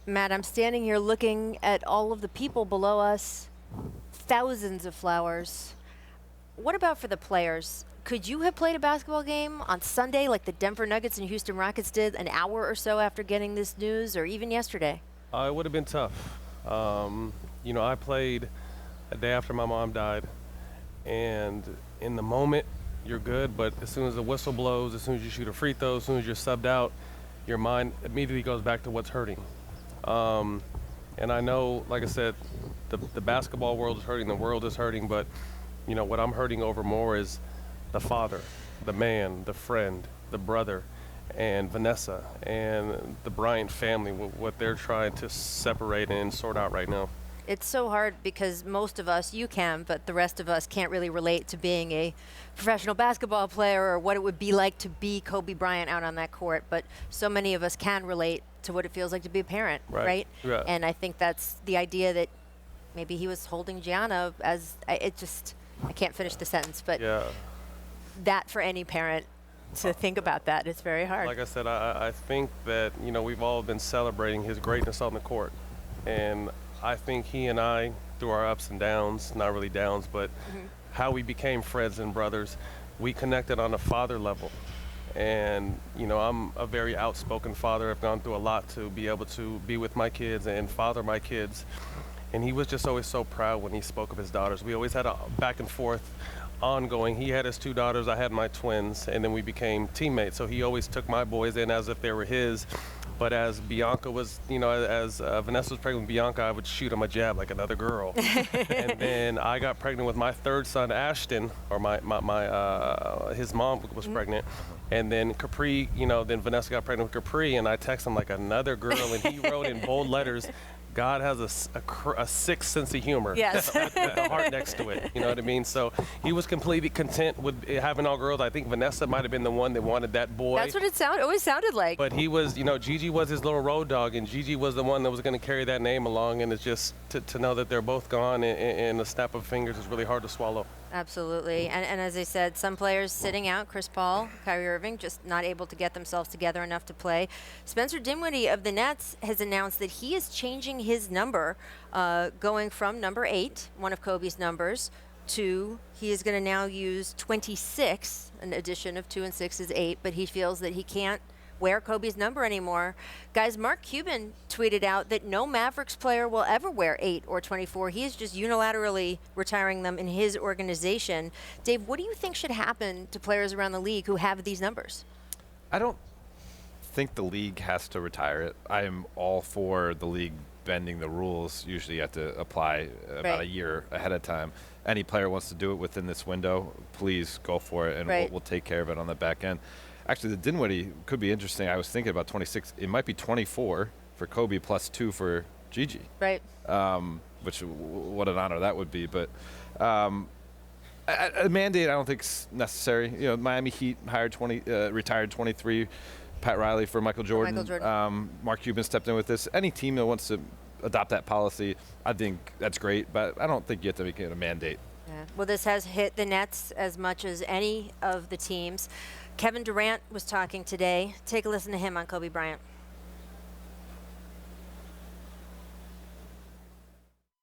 Matt, I'm standing here looking at all of the people below us, thousands of flowers. What about for the players? Could you have played a basketball game on Sunday like the Denver Nuggets and Houston Rockets did an hour or so after getting this news, or even yesterday? It would have been tough. I played a day after my mom died, and in the moment, you're good, but as soon as the whistle blows, as soon as you shoot a free throw, as soon as you're subbed out, your mind immediately goes back to what's hurting. And I know, like I said, the basketball world is hurting, the world is hurting, but what I'm hurting over more is the father, the man, the friend, the brother, and Vanessa, and the Bryant family, what they're trying to separate and sort out right now. It's so hard because most of us, you can, but the rest of us can't really relate to being a professional basketball player or what it would be like to be Kobe Bryant out on that court. But so many of us can relate to what it feels like to be a parent, right? Yeah. And I think that's the idea that maybe he was holding Gianna as, I can't finish the sentence, but Yeah. that for any parent to think about that, it's very hard. Like I said, I think that, we've all been celebrating his greatness on the court. And I think he and I, through our ups and downs, not really downs, but how we became friends and brothers, we connected on a father level. And, I'm a very outspoken father. I've gone through a lot to be able to be with my kids and father my kids. And he was just always so proud when he spoke of his daughters. We always had a back and forth ongoing. He had his two daughters, I had my twins, and then we became teammates. So he always took my boys in as if they were his. But as Bianca was, as Vanessa was pregnant with Bianca, I would shoot him a jab like another girl. And then I got pregnant with my third son, Ashton, or his mom was pregnant. And then Capri, then Vanessa got pregnant with Capri, and I texted him like another girl, and he wrote in bold letters, God has a sixth sense of humor. Yes. with a heart next to it. You know what I mean? So he was completely content with having all girls. I think Vanessa might have been the one that wanted that boy. That's what it always sounded like. But he was, Gigi was his little road dog, and Gigi was the one that was going to carry that name along. And it's just to know that they're both gone in a snap of fingers is really hard to swallow. Absolutely. And as I said, some players sitting out, Chris Paul, Kyrie Irving, just not able to get themselves together enough to play. Spencer Dinwiddie of the Nets has announced that he is changing his number, going from number 8, one of Kobe's numbers, to he is going to now use 26. An addition of 2 and 6 is 8, but he feels that he can't wear Kobe's number anymore. Guys, Mark Cuban tweeted out that no Mavericks player will ever wear 8 or 24. He is just unilaterally retiring them in his organization. Dave, what do you think should happen to players around the league who have these numbers? I don't think the league has to retire it. I am all for the league bending the rules. Usually you have to apply about a year ahead of time. Any player wants to do it within this window, please go for it, and we'll take care of it on the back end. Actually, the Dinwiddie could be interesting. I was thinking about 26. It might be 24 for Kobe plus 2 for Gigi. Right. Which, what an honor that would be. But a mandate I don't think is necessary. Miami Heat retired 23. Pat Riley for Michael Jordan. Mark Cuban stepped in with this. Any team that wants to adopt that policy, I think that's great. But I don't think you have to make it a mandate. Yeah. Well, this has hit the Nets as much as any of the teams. Kevin Durant was talking today. Take a listen to him on Kobe Bryant.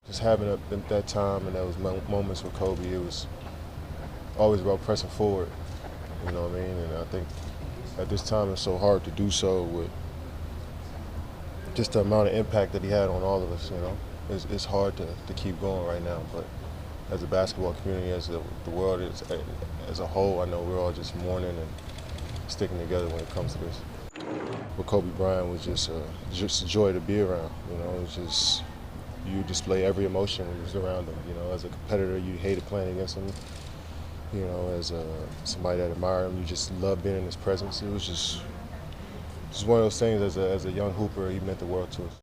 Just having that time and those moments with Kobe, it was always about pressing forward, you know what I mean? And I think at this time it's so hard to do so with just the amount of impact that he had on all of us, It's hard to keep going right now, but as a basketball community, as the world as a whole, I know we're all just mourning and sticking together when it comes to this. But Kobe Bryant was just a joy to be around. It was just, you display every emotion when you're around him. As a competitor, you hated playing against him. As somebody that admired him, you just loved being in his presence. It was just one of those things. As a young hooper, he meant the world to us.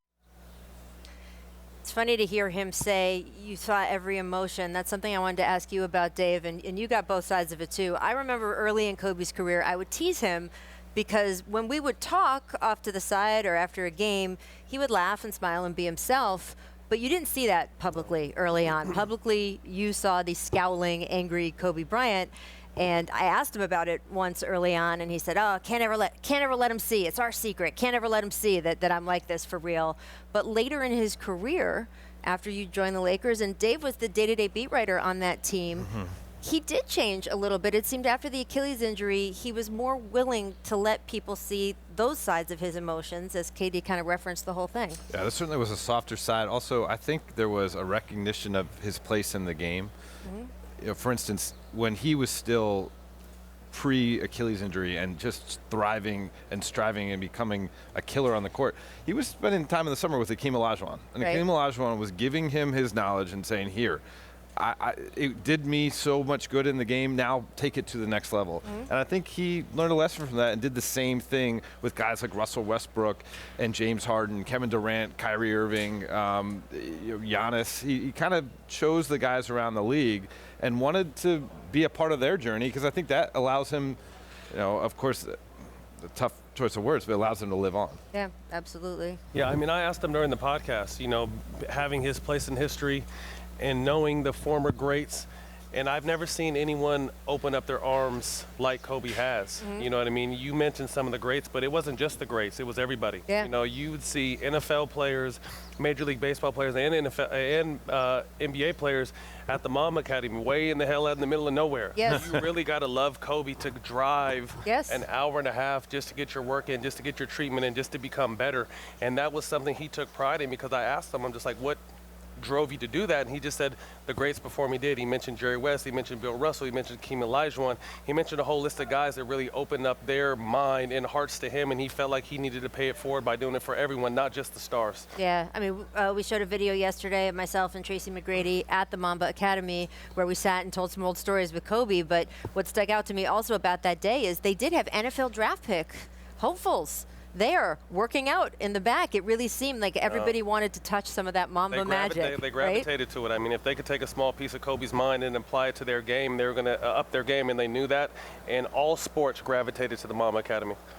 It's funny to hear him say you saw every emotion. That's something I wanted to ask you about, Dave, and you got both sides of it too. I remember early in Kobe's career, I would tease him because when we would talk off to the side or after a game, he would laugh and smile and be himself. But you didn't see that publicly early on. Publicly, you saw the scowling, angry Kobe Bryant. And I asked him about it once early on, and he said, "Oh, can't ever let him see. It's our secret. Can't ever let him see that I'm like this for real." But later in his career, after you joined the Lakers, and Dave was the day-to-day beat writer on that team, he did change a little bit. It seemed after the Achilles injury, he was more willing to let people see those sides of his emotions, as Katie kind of referenced the whole thing. Yeah, there certainly was a softer side. Also, I think there was a recognition of his place in the game. You know, for instance, when he was still pre-Achilles injury and just thriving and striving and becoming a killer on the court, he was spending time in the summer with Hakeem Olajuwon. And Hakeem Olajuwon was giving him his knowledge and saying, here, it did me so much good in the game, now take it to the next level. And I think he learned a lesson from that and did the same thing with guys like Russell Westbrook and James Harden, Kevin Durant, Kyrie Irving, Giannis. He kind of chose the guys around the league and wanted to be a part of their journey, because I think that allows him, of course, a tough choice of words, but it allows him to live on. Yeah, absolutely. Yeah, I mean, I asked him during the podcast, having his place in history and knowing the former greats, and I've never seen anyone open up their arms like Kobe has. You know what I mean? You mentioned some of the greats, but it wasn't just the greats, it was everybody. Yeah. You would see NFL players, Major League Baseball players, and NFL and NBA players at the Mom Academy, way in the hell out in the middle of nowhere. Yes. You really got to love Kobe to drive Yes. an hour and a half just to get your work in, just to get your treatment in, just to become better. And that was something he took pride in, because I asked him, I'm just like, what drove you to do that? And he just said the greats before me did. He mentioned Jerry West, he mentioned Bill Russell, he mentioned Hakeem Olajuwon, he mentioned a whole list of guys that really opened up their mind and hearts to him, and he felt like he needed to pay it forward by doing it for everyone, not just the stars. Yeah, I mean, we showed a video yesterday of myself and Tracy McGrady at the Mamba Academy where we sat and told some old stories with Kobe, but what stuck out to me also about that day is they did have NFL draft pick hopefuls there working out in the back. It really seemed like everybody wanted to touch some of that Mamba magic. They gravitated to it. I mean, if they could take a small piece of Kobe's mind and apply it to their game, they were going to up their game, and they knew that. And all sports gravitated to the Mamba Academy.